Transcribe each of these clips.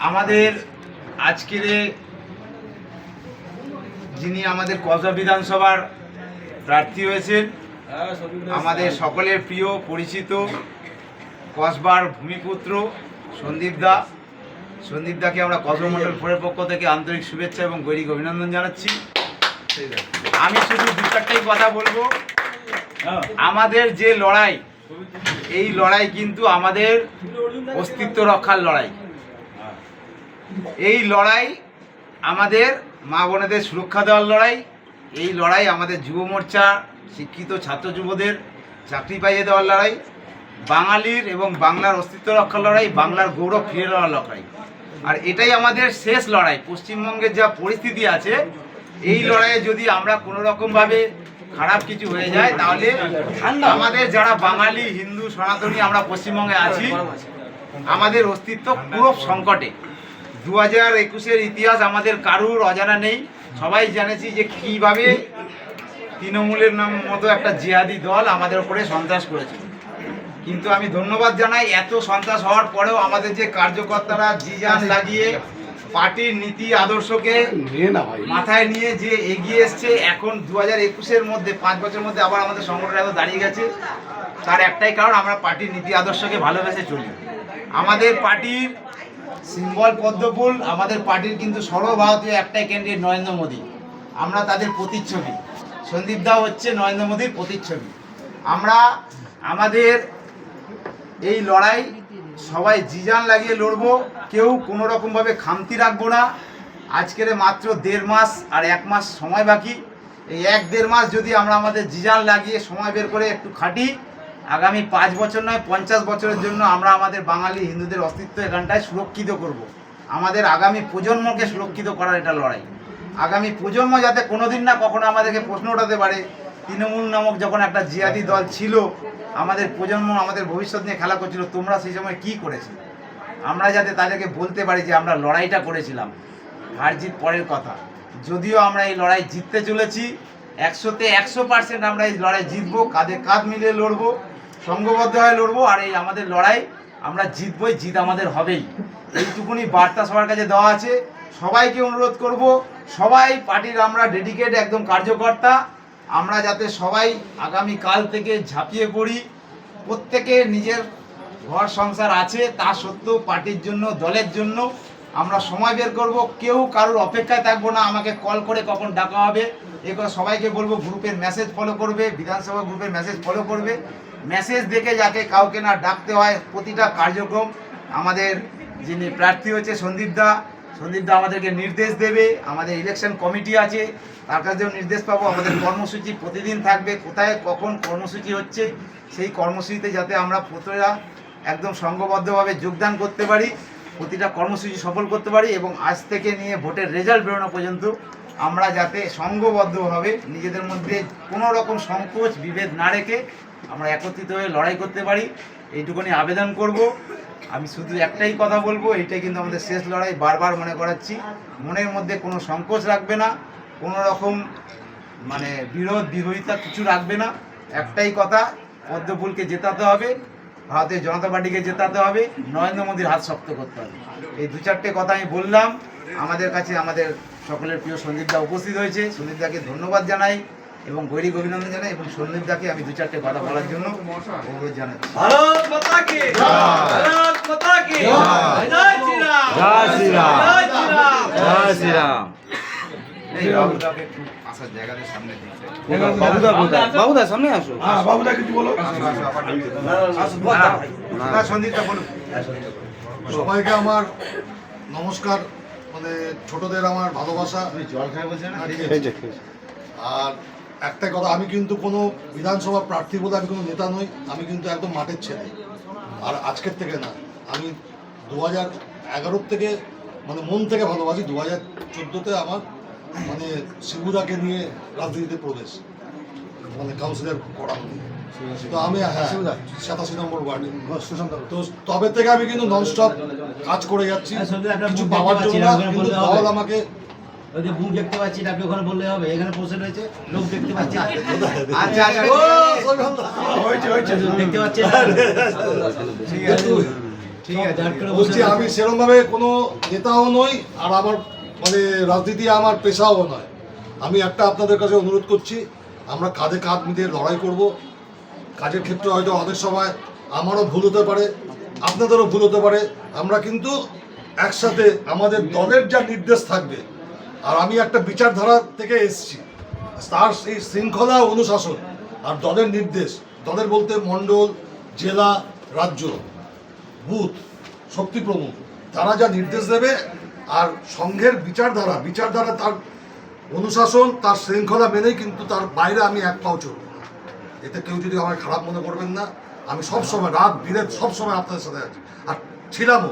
আমাদের আজকের যিনি আমাদের কসবা বিধানসভার প্রার্থী হয়েছেন, আমাদের সকলের প্রিয় পরিচিত কসবার ভূমিপুত্র সন্দীপ দাকে আমরা কসবা মণ্ডল ফোরের পক্ষ থেকে আন্তরিক শুভেচ্ছা এবং গৈরিক অভিনন্দন জানাচ্ছি। আমি শুধু দু চারটেই কথা বলবো। আমাদের যে লড়াই, এই লড়াই কিন্তু আমাদের অস্তিত্ব রক্ষার লড়াই। এই লড়াই আমাদের মা বোনেদের সুরক্ষা দেওয়ার লড়াই। এই লড়াই আমাদের যুব মোর্চা শিক্ষিত ছাত্র যুবদের চাকরি পাইয়ে দেওয়ার লড়াই। বাঙালির এবং বাংলার অস্তিত্ব রক্ষার লড়াই, বাংলার গৌরব ফিরে দেওয়ার লড়াই। আর এটাই আমাদের শেষ লড়াই। পশ্চিমবঙ্গের যা পরিস্থিতি আছে, এই লড়াইয়ে যদি আমরা কোনো রকমভাবে খারাপ কিছু হয়ে যায়, তাহলে আমাদের যারা বাঙালি হিন্দু সনাতনী আমরা পশ্চিমবঙ্গে আছি, আমাদের অস্তিত্ব পুরো সংকটে। 2021-এর ইতিহাস আমাদের কারুর অজানা নেই। সবাই জেনেছি যে কীভাবে তৃণমূলের মতো একটা জিহাদি দল আমাদের উপরে সন্ত্রাস করেছে। কিন্তু আমি ধন্যবাদ জানাই, এত সন্ত্রাস হওয়ার পরেও আমাদের যে কার্যকর্তারা জিজান লাগিয়ে পার্টির নীতি আদর্শকে মাথায় নিয়ে যে এগিয়ে এসছে, এখন 2021-এর মধ্যে 5 বছরের মধ্যে আবার আমাদের সংগঠন এত দাঁড়িয়ে গেছে, তার একটাই কারণ, আমরা পার্টির নীতি আদর্শকে ভালোবেসে চলি। আমাদের পার্টির সিম্বল পদ্মফুল, আমাদের পার্টির কিন্তু সর্বভারতীয় একটাই ক্যান্ডিডেট নরেন্দ্র মোদী। আমরা তাদের প্রতিচ্ছবি। সন্দীপ দা হচ্ছে নরেন্দ্র মোদীর প্রতিচ্ছবি। আমরা আমাদের এই লড়াই সবাই জিজান লাগিয়ে লড়বো, কেউ কোনো রকমভাবে খামতি রাখবো না। আজকের মাত্র 1.5 মাস আর 1 মাস সময় বাকি। এই 1-1.5 মাস যদি আমরা আমাদের জিজান লাগিয়ে সময় বের করে একটু খাটি, আগামী 5 বছর নয় 50 বছরের জন্য আমরা আমাদের বাঙালি হিন্দুদের অস্তিত্ব এখানটায় সুরক্ষিত করব। আমাদের আগামী প্রজন্মকে সুরক্ষিত করার এটা লড়াই। আগামী প্রজন্ম যাতে কোনোদিন না কখনো আমাদেরকে প্রশ্ন ওঠাতে পারে, তৃণমূল নামক যখন একটা জিহাদি দল ছিল, আমাদের প্রজন্ম আমাদের ভবিষ্যৎ নিয়ে খেলা করছিল, তোমরা সেই সময় কী করেছিলে, আমরা যাতে তাদেরকে বলতে পারি যে আমরা লড়াইটা করেছিলাম। হার জিত পরের কথা, যদিও আমরা এই লড়াই জিততে চলেছি, 100-তে 100% আমরা এই লড়াই জিতবো। কাঁধে কাঁধ মিলিয়ে লড়বো, সংঘবদ্ধ হয়ে লড়বো। আর এই আমাদের লড়াই আমরা জিতবই, জিত আমাদের হবেই। এইটুকুনি বার্তা সবার কাছে দেওয়া আছে। সবাইকে অনুরোধ করব, সবাই পার্টির আমরা ডেডিকেট একদম কার্যকর্তা, আমরা যাতে সবাই আগামী কাল থেকে ঝাঁপিয়ে পড়ি। প্রত্যেকে নিজের ঘর সংসার আছে, তা সত্ত্বেও পার্টির জন্য, দলের জন্য আমরা সময় বের করব। কেউ কারোর অপেক্ষায় থাকবো না আমাকে কল করে কখন ডাকা হবে। এগুলো সবাইকে বলবো, গ্রুপের মেসেজ ফলো করবে, বিধানসভা গ্রুপের মেসেজ ফলো করবে। মেসেজ দেখে যাতে কাউকে না ডাকতে হয়। প্রতিটা কার্যক্রম আমাদের যিনি প্রার্থী হচ্ছে সন্দীপ দা আমাদেরকে নির্দেশ দেবে। আমাদের ইলেকশন কমিটি আছে, তার কাছেও নির্দেশ পাবো। আমাদের কর্মসূচি প্রতিদিন থাকবে, কোথায় কখন কর্মসূচি হচ্ছে, সেই কর্মসূচিতে যাতে আমরা প্রতিটা একদম সংঘবদ্ধভাবে যোগদান করতে পারি, প্রতিটা কর্মসূচি সফল করতে পারি। এবং আজ থেকে নিয়ে ভোটের রেজাল্ট বেরোনো পর্যন্ত আমরা যাতে সংঘবদ্ধভাবে নিজেদের মধ্যে কোনো রকম সংকোচ বিভেদ না রেখে আমরা একত্রিত হয়ে লড়াই করতে পারি, এইটুকুনি আবেদন করব। আমি শুধু একটাই কথা বলবো, এইটাই কিন্তু আমাদের শেষ লড়াই। বারবার মনে করাচ্ছি, মনের মধ্যে কোনো সংকোচ রাখবে না, কোনো রকম বিরোধিতা কিছু রাখবে না। একটাই কথা, পদ্মফুলকে জেতাতে হবে, ভারতীয় জনতা পার্টিকে জেতাতে হবে, নরেন্দ্র মোদীর হাত শক্ত করতে হবে। এই 2-4টে কথা আমি বললাম। আমাদের কাছে আমাদের সকলের প্রিয় সন্দীপ দা উপস্থিত হয়েছে। সন্দীপ দাকে ধন্যবাদ জানাই এবং গৈরিক অভিনন্দন জানাই, এবং সন্দীপ দাকে আমি 2-4টে কথা বলার জন্য অনুরোধ জানাচ্ছি। ভারত মাতা কি জয়, ভারত মাতা কি জয়, জয় শ্রীরাম, জয় শ্রীরাম, জয় শ্রীরাম, জয় শ্রীরাম। এই বাবুদাকে একটু আসার জায়গাতে সামনে দিতে। বাবুদা সামনে আসো। বাবুদা কিছু বলো। সন্দীপ দা বলুন। সবাইকে আমার নমস্কার। ছোটদের আমার ভালোবাসা। জল খাই বলছেন না? আর একটাই কথা, আমি কিন্তু কোনো বিধানসভা প্রার্থী বলে আমি কোনো নেতা নই, আমি কিন্তু একদম মাঠের ছেলে। আর আজকের থেকে না, আমি 2011 থেকে মন থেকে ভালোবাসি। 2014-তে আমার শিবুদাকে নিয়ে রাজনীতিতে প্রবেশ, কাউন্সিলর করা হলো। তো আমি 87 নম্বর ওয়ার্ডে তো তবে থেকে আমি কিন্তু ননস্টপ কাজ করে যাচ্ছি, কিছু পাওয়ার জন্য না, কিন্তু দল আমাকে ওই যে বুক দেখতে পাচ্ছি, আপনি ওখানে বললে হবে, এখানে বসে রয়েছে লোক দেখতে পাচ্ছি। আচ্ছা হয়েছে দেখতে পাচ্ছি ঠিক আছে গার্ড করে বলছি আমি সেরকম ভাবে কোনো নেতাও নই, আর আমার মানে রাজনীতি আমার পেশাও নয়। আমি একটা আপনাদের কাছে অনুরোধ করছি, আমরা কাঁধে কাঁধ মিলিয়ে লড়াই করব। কাজের ক্ষেত্রে হয়তো অনেক সময় আমারও ভুল হতে পারে, আপনাদেরও ভুল হতে পারে। আমরা কিন্তু একসাথে আমাদের দলের যা নির্দেশ থাকবে, আর আমি একটা বিচারধারা থেকে এসেছি, তার সেই শৃঙ্খলা অনুশাসন আর দলের নির্দেশ, দলের বলতে মণ্ডল, জেলা, রাজ্য, বুথ, শক্তি প্রমুখ, তারা যা নির্দেশ দেবে, আর সংঘের বিচারধারা তার অনুশাসন, তার শৃঙ্খলা মেনেই, কিন্তু তার বাইরে আমি এক পাও চলব না। এতে কেউ যদি আমার খারাপ মনে করবেন না। আমি সবসময় রাত বিরেত সবসময় আপনাদের সাথে আছি, আর ছিলামও।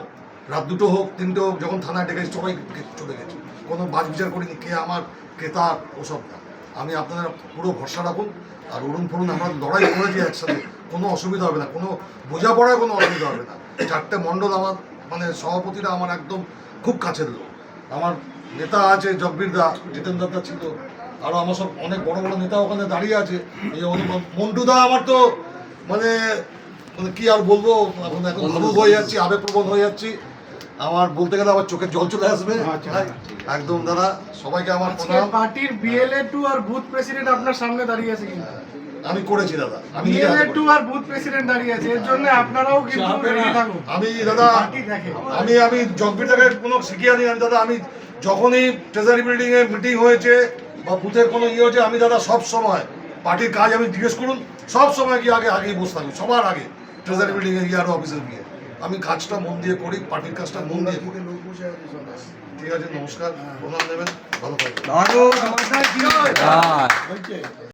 রাত 2টো হোক 3টে হোক, যখন থানায় ডেকেছি সবাই চলে গেছি, কোনো বাজ বিচার করিনি কে আমার কে তার, ওসব না। আমি আপনাদের পুরো ভরসা রাখুন, আর উড়ুন ফুড়ুন আমরা লড়াই করেছি একসাথে, কোনো অসুবিধা হবে না, কোনো বোঝাপড়ায় কোনো অসুবিধা হবে না। 4টে মণ্ডল আমার মানে সভাপতিরা আমার একদম খুব কাছের লোক। আমার নেতা আছে জগবীর দা, জিতেন্দ্র দা ছিল, আরও আমার সব অনেক বড় বড় নেতা ওখানে দাঁড়িয়ে আছে। এই মন্টু দা আমার তো মানে মানে কি আর বলবো, এখন ভাবুক হয়ে যাচ্ছি, আবেগপ্রবণ হয়ে যাচ্ছি। আমার বলতে গেলে আমার চোখের জল চলে আসবে। একদম দাদা, সবাইকে আমার প্রণাম। পার্টির বিএলএ 2 আর বুথ প্রেসিডেন্ট আপনার সামনে দাঁড়িয়ে আছে কিন্তু আমি করেছি দাদা, আমি নিজে বিএলএ হাতে 2 করেছি। আর বুথ প্রেসিডেন্ট দাঁড়িয়ে আছে, এর জন্য আপনারাও কিন্তু রেডি থাকুন। আমি দাদা, পার্টি দেখে আমি জগবীরদাকে কোনো শিখিয়ে নিই। আমি দাদা, আমি যখনই ট্রেজারি বিল্ডিংয়ে মিটিং হয়েছে বা বুথের কোনো ইয়ে হয়েছে, আমি দাদা সব সময় পার্টির কাজ আমি জিজ্ঞেস করুন, সব সময় গিয়ে আগেই বসে থাকি, সবার আগে ট্রেজারি বিল্ডিংয়ে গিয়ে আরও অফিসে গিয়ে আমি কাজটা মন দিয়ে করি, পার্টির কাজটা মন দিয়ে করি। ঠিক আছে, নমস্কার, প্রণাম নেবেন, ভালো থাকবেন। দারুণ।